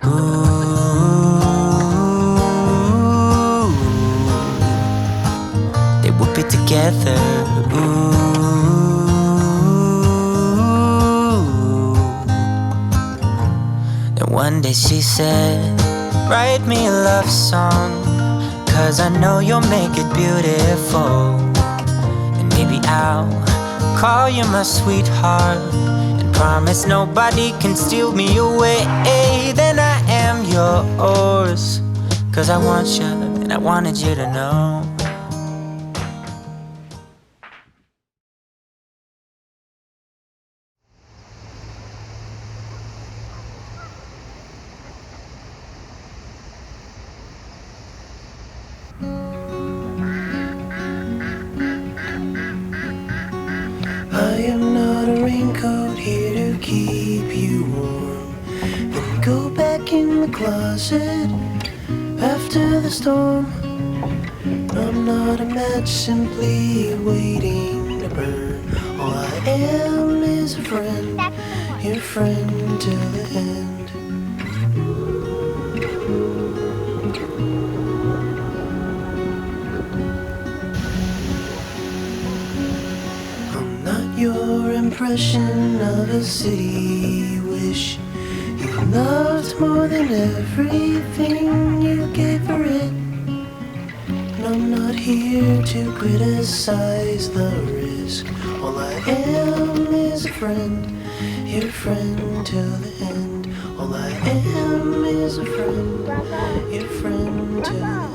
Ooh, they whoop it together. Ooh. Then one day she said, write me a love song, 'cause I know you'll make it beautiful. And maybe I'll call you my sweetheart, and promise nobody can steal me away. Then I am yours, 'cause I want you, and I wanted you to know. I am not a raincoat here to keep you warm, then go back in the closet after the storm. I'm not a match simply waiting to burn. All I am is a friend, your friend till the end. I'm not your impression of a city wish. You loved more than everything you gave for it. And I'm not here to criticize the risk. All I am is a friend, your friend till the end. All I am is a friend, your friend till the end.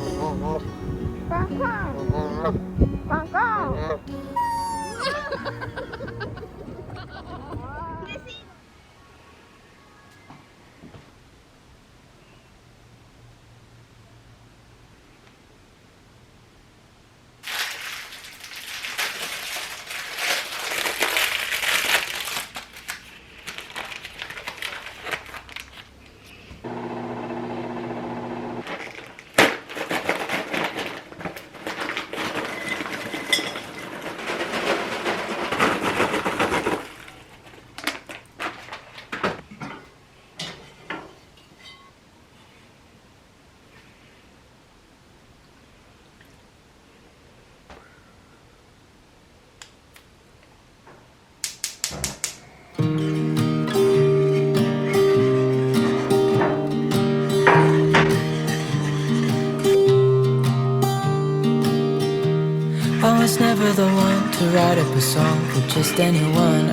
I was never the one to write up a song for just anyone.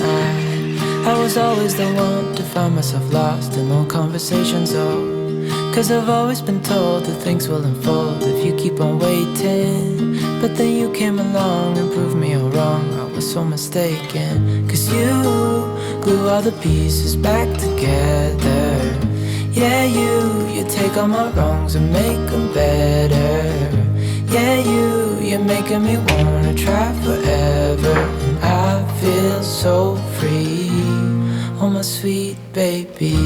I was always the one to find myself lost in long conversations. Oh, 'cause I've always been told that things will unfold if you keep on waiting. But then you came along and proved me all wrong. I was so mistaken, 'cause you glue all the pieces back together. Yeah, you take all my wrongs and make them better. Yeah, you're making me wanna try forever. And I feel so free, oh my sweet baby.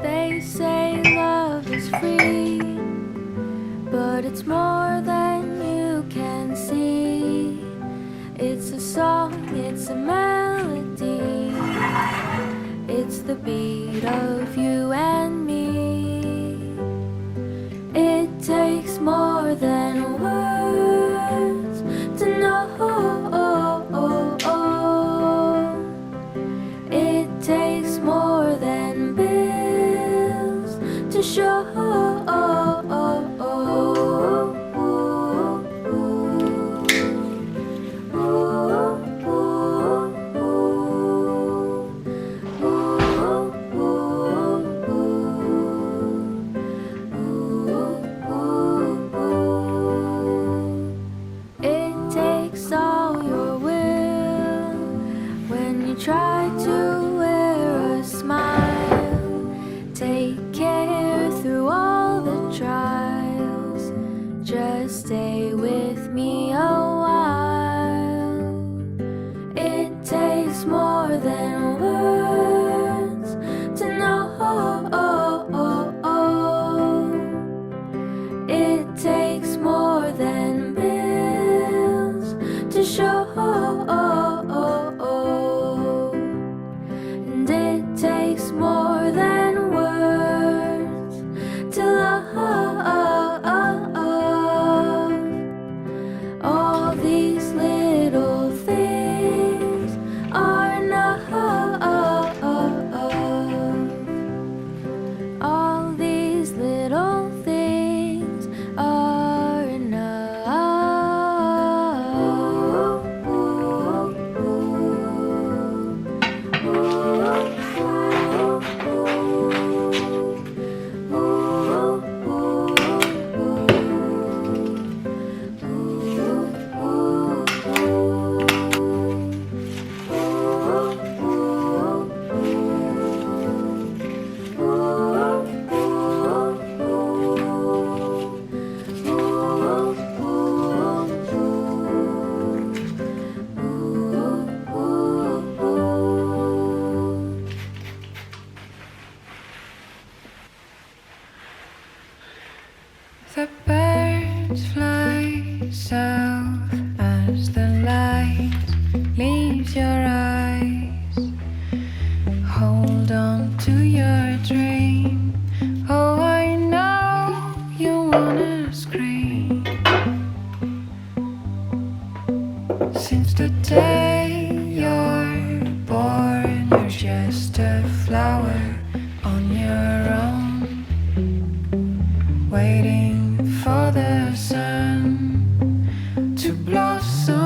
They say love is free, but it's more than you can see. It's a song, it's a melody, it's the beat of you and me. It takes more than words to know. It takes more than bills to show. The birds fly south as the light leaves your eyes. Hold on to your dream. Oh, I know you wanna scream. Since the day you're born, you're just a flower on your own, waiting for the sun to blossom